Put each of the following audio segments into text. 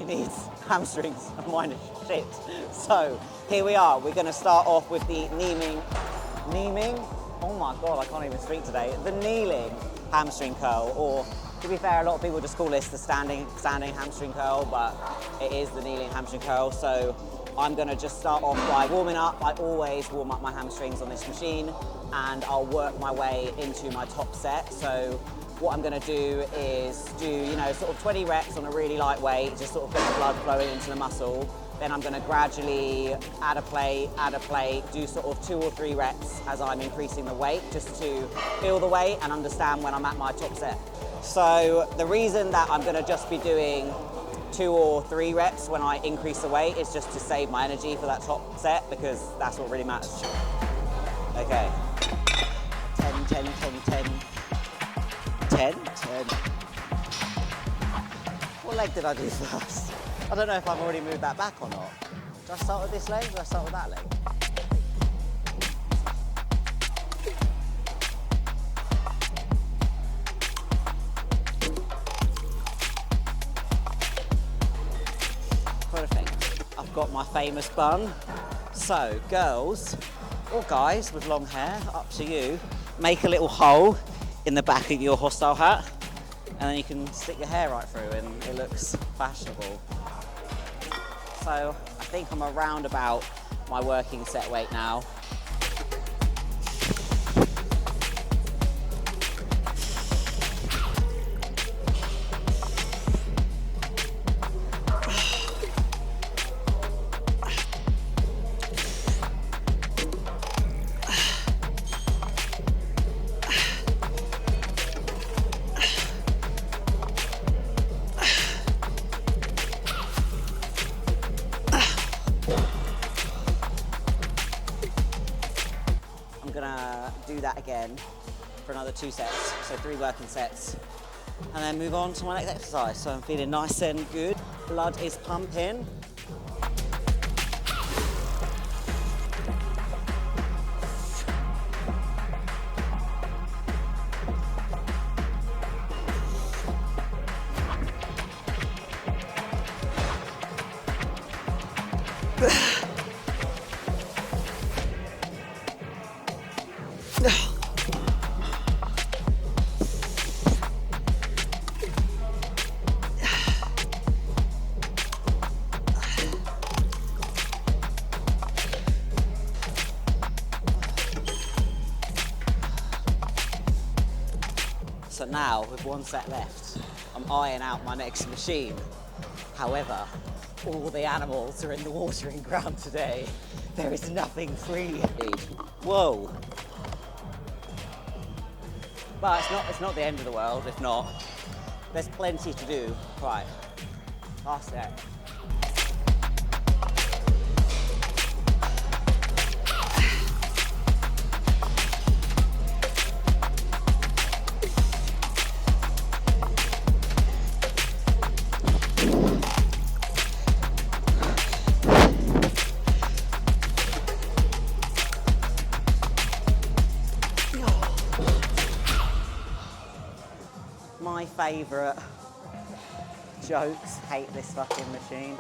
body needs hamstrings and mine are shit. So here we are. We're going to start off with the kneeling. Oh my God, I can't even speak today. The kneeling hamstring curl, or to be fair, a lot of people just call this the standing hamstring curl, but it is the kneeling hamstring curl. So I'm going to just start off by warming up. I always warm up my hamstrings on this machine, and I'll work my way into my top set. So what I'm going to do is do, you know, sort of 20 reps on a really light weight, just sort of get the blood flowing into the muscle. Then I'm going to gradually add a plate, do sort of 2 or 3 reps as I'm increasing the weight, just to feel the weight and understand when I'm at my top set. So the reason that I'm going to just be doing 2 or 3 reps when I increase the weight is just to save my energy for that top set, because that's what really matters. Okay. 10, 10, 10, 10. 10, 10. What leg did I do first? I don't know if I've already moved that back or not. Do I start with this leg or do I start with that leg? Perfect. I've got my famous bun. So, girls, or guys with long hair, up to you, make a little hole in the back of your HOSSTILE hat, and then you can stick your hair right through and it looks fashionable. So I think I'm around about my working set weight now. Do that again for another 2 sets, so 3 working sets, and then move on to my next exercise. So I'm feeling nice and good, blood is pumping. So now, with 1 set left, I'm eyeing out my next machine. However, all the animals are in the watering ground today. There is nothing free. Whoa. But it's not the end of the world, if not. There's plenty to do. Right, last set. My favourite jokes, hate this fucking machine.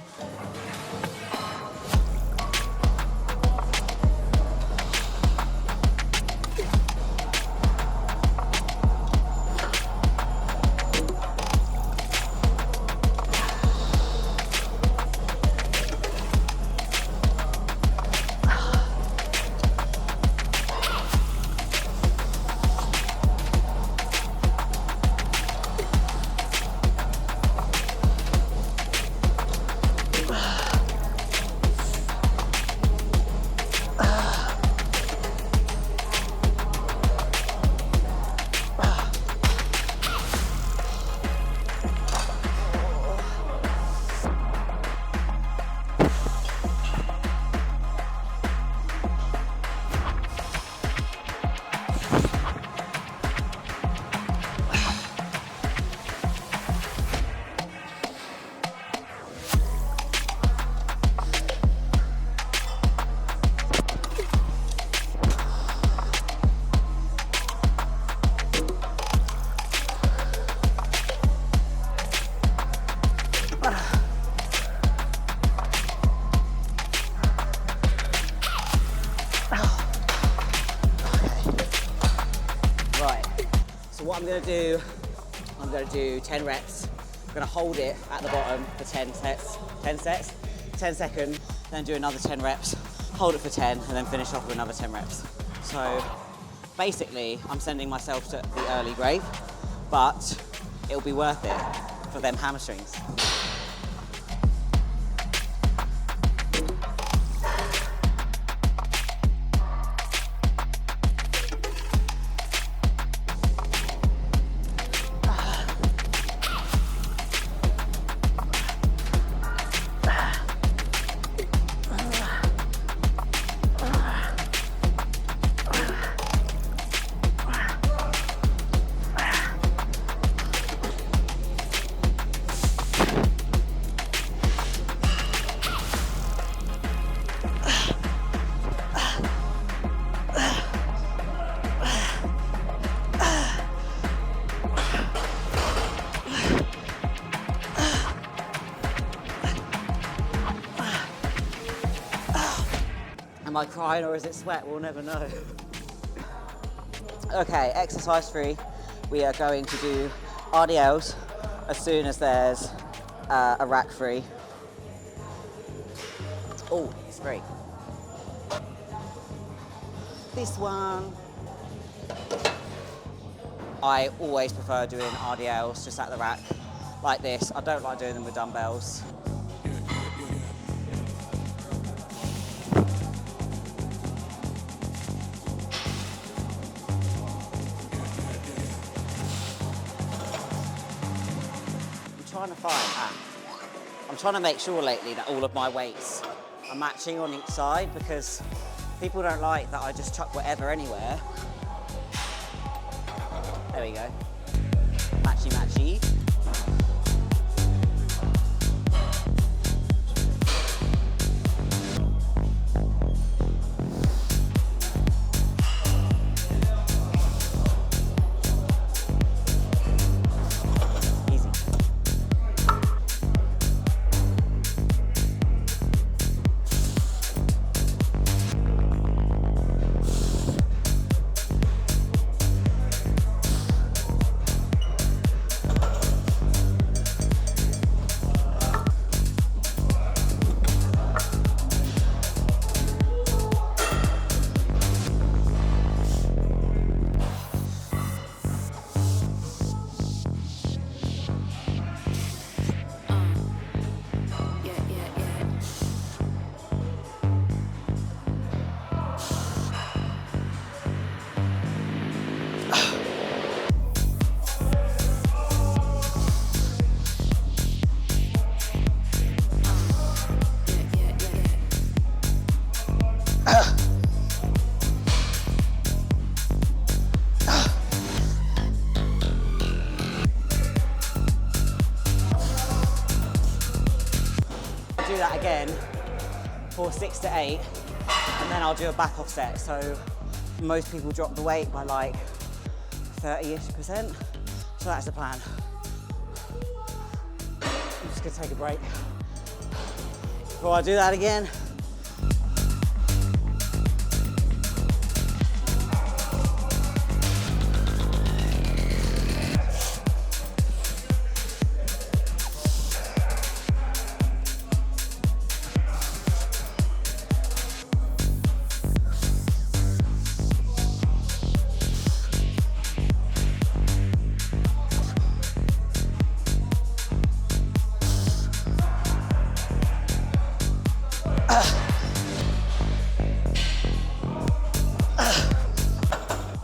what I'm gonna do, 10 reps. I'm gonna hold it at the bottom for 10 seconds, then do another 10 reps, hold it for 10, and then finish off with another 10 reps. So basically, I'm sending myself to the early grave, but it'll be worth it for them hamstrings. Am I crying or is it sweat? We'll never know. Okay, exercise 3. We are going to do RDLs as soon as there's a rack free. Oh, it's free. This one. I always prefer doing RDLs just at the rack like this. I don't like doing them with dumbbells. I'm trying to make sure lately that all of my weights are matching on each side, because people don't like that I just chuck whatever anywhere. There we go. Matchy matchy. Do that again for 6 to 8, and then I'll do a back off set. So most people drop the weight by like 30-ish%. So that's the plan. I'm just gonna take a break before I do that again.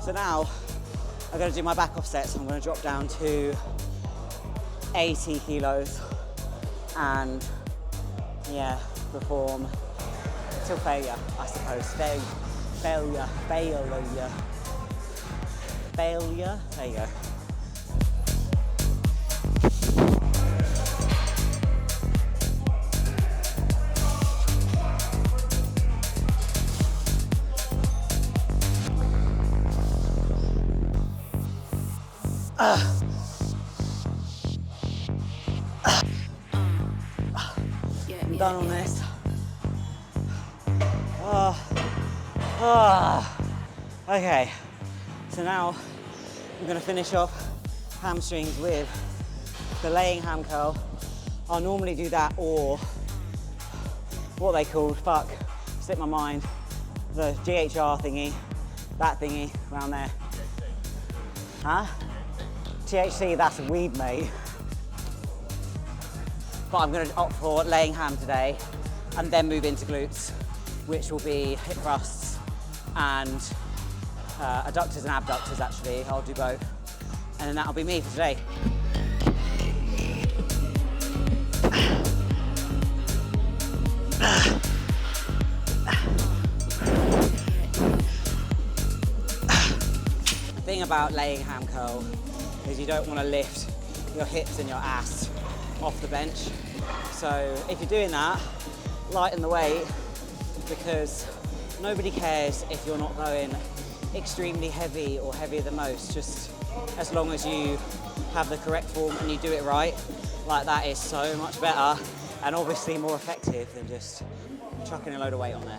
So now I'm going to do my back off sets. I'm going to drop down to 80 kilos and yeah, perform till failure, I suppose. Failure. There you go. I'm done on this. Okay, so now I'm gonna finish off hamstrings with the laying ham curl. I'll normally do that or what they called, slipped my mind, the GHR thingy, that thingy around there. Huh? THC, that's weed, mate. But I'm gonna opt for laying ham today and then move into glutes, which will be hip thrusts and adductors and abductors actually. I'll do both. And then that'll be me for today. The thing about laying ham curl is you don't want to lift your hips and your ass off the bench. So if you're doing that, lighten the weight, because nobody cares if you're not going extremely heavy or heavier than most, just as long as you have the correct form and you do it right. Like, that is so much better and obviously more effective than just chucking a load of weight on there.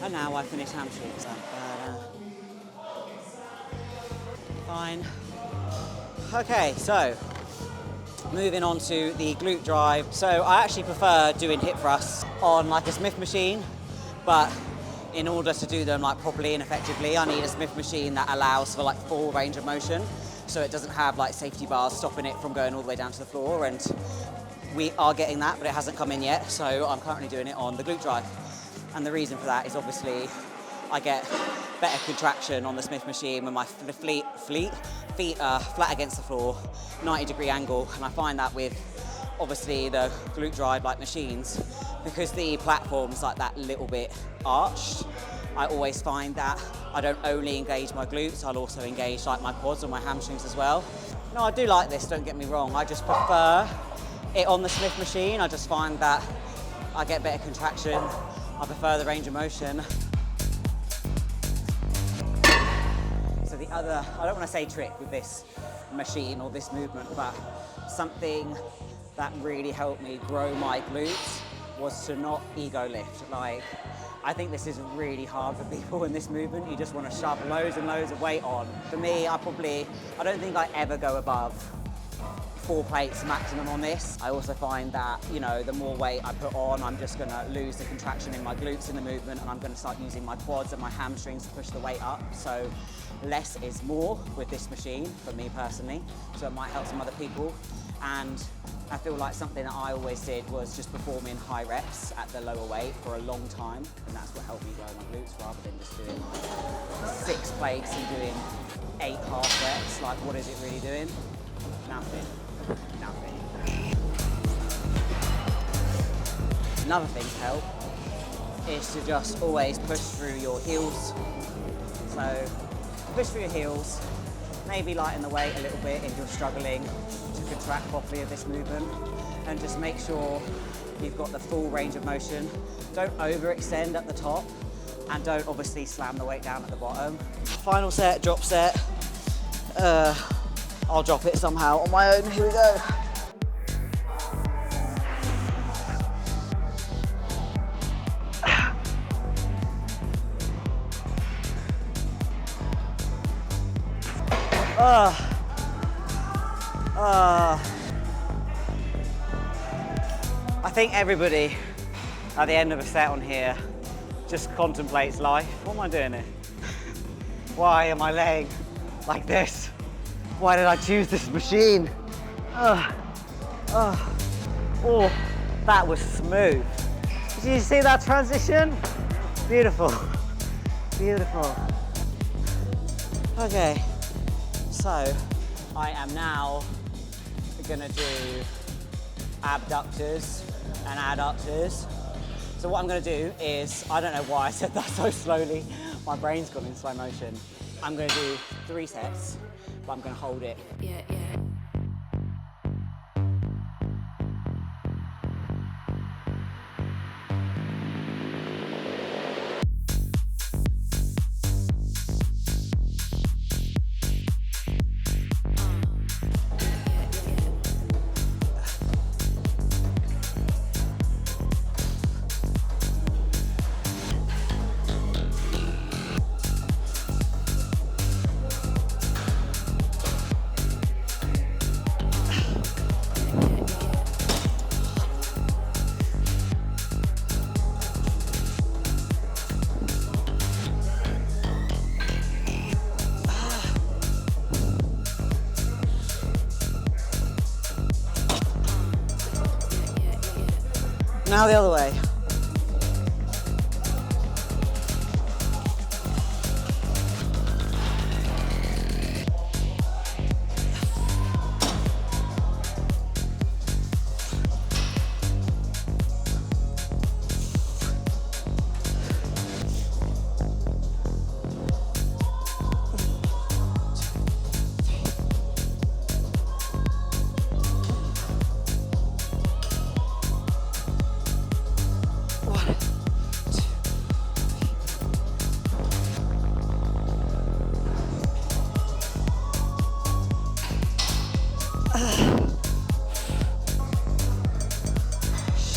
And now I finish hamstrings. Fine. Okay, so moving on to the glute drive. So I actually prefer doing hip thrusts on like a Smith machine, but in order to do them like properly and effectively, I need a Smith machine that allows for like full range of motion, so it doesn't have like safety bars stopping it from going all the way down to the floor. And we are getting that, but it hasn't come in yet, so I'm currently doing it on the glute drive. And the reason for that is obviously I get better contraction on the Smith machine when my feet are flat against the floor, 90-degree angle, and I find that with obviously the glute drive like machines, because the platform's like that little bit arched, I always find that I don't only engage my glutes, I'll also engage like my quads and my hamstrings as well. No, I do like this, don't get me wrong, I just prefer it on the Smith machine. I just find that I get better contraction, I prefer the range of motion. So the other, I don't want to say trick with this machine or this movement, but something that really helped me grow my glutes was to not ego lift. Like, I think this is really hard for people in this movement. You just want to shove loads and loads of weight on. For me, I don't think I ever go above 4 plates maximum on this. I also find that, you know, the more weight I put on, I'm just gonna lose the contraction in my glutes in the movement, and I'm gonna start using my quads and my hamstrings to push the weight up. So less is more with this machine, for me personally. So it might help some other people. And I feel like something that I always did was just performing high reps at the lower weight for a long time, and that's what helped me grow my glutes, rather than just doing 6 plates and doing 8 half reps. Like, what is it really doing? Nothing. Another thing to help is to just always push through your heels. So push through your heels, maybe lighten the weight a little bit if you're struggling to contract properly of this movement, and just make sure you've got the full range of motion. Don't overextend at the top, and don't obviously slam the weight down at the bottom. Final set, drop set. I'll drop it somehow on my own. Here we go. I think everybody at the end of a set on here just contemplates life. What am I doing here? Why am I laying like this? Why did I choose this machine? Oh, that was smooth. Did you see that transition? Beautiful, beautiful. Okay, so I am now gonna do abductors and adductors. So what I'm gonna do is, I don't know why I said that so slowly, my brain's gone in slow motion. I'm gonna do 3 sets, but I'm gonna hold it. Now the other way.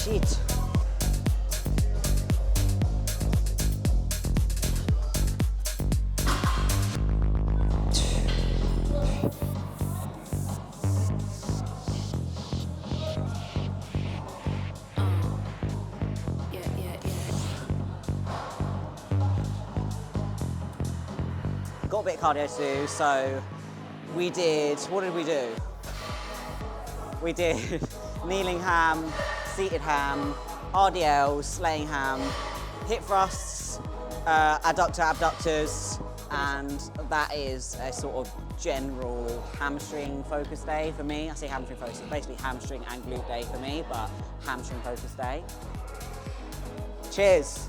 Shit. Got a bit of cardio to do, so we did, what did we do? We did kneeling ham, seated ham, RDLs, laying ham, hip thrusts, adductor, abductors, and that is a sort of general hamstring focus day for me. I say hamstring focus, basically hamstring and glute day for me, but hamstring focus day. Cheers.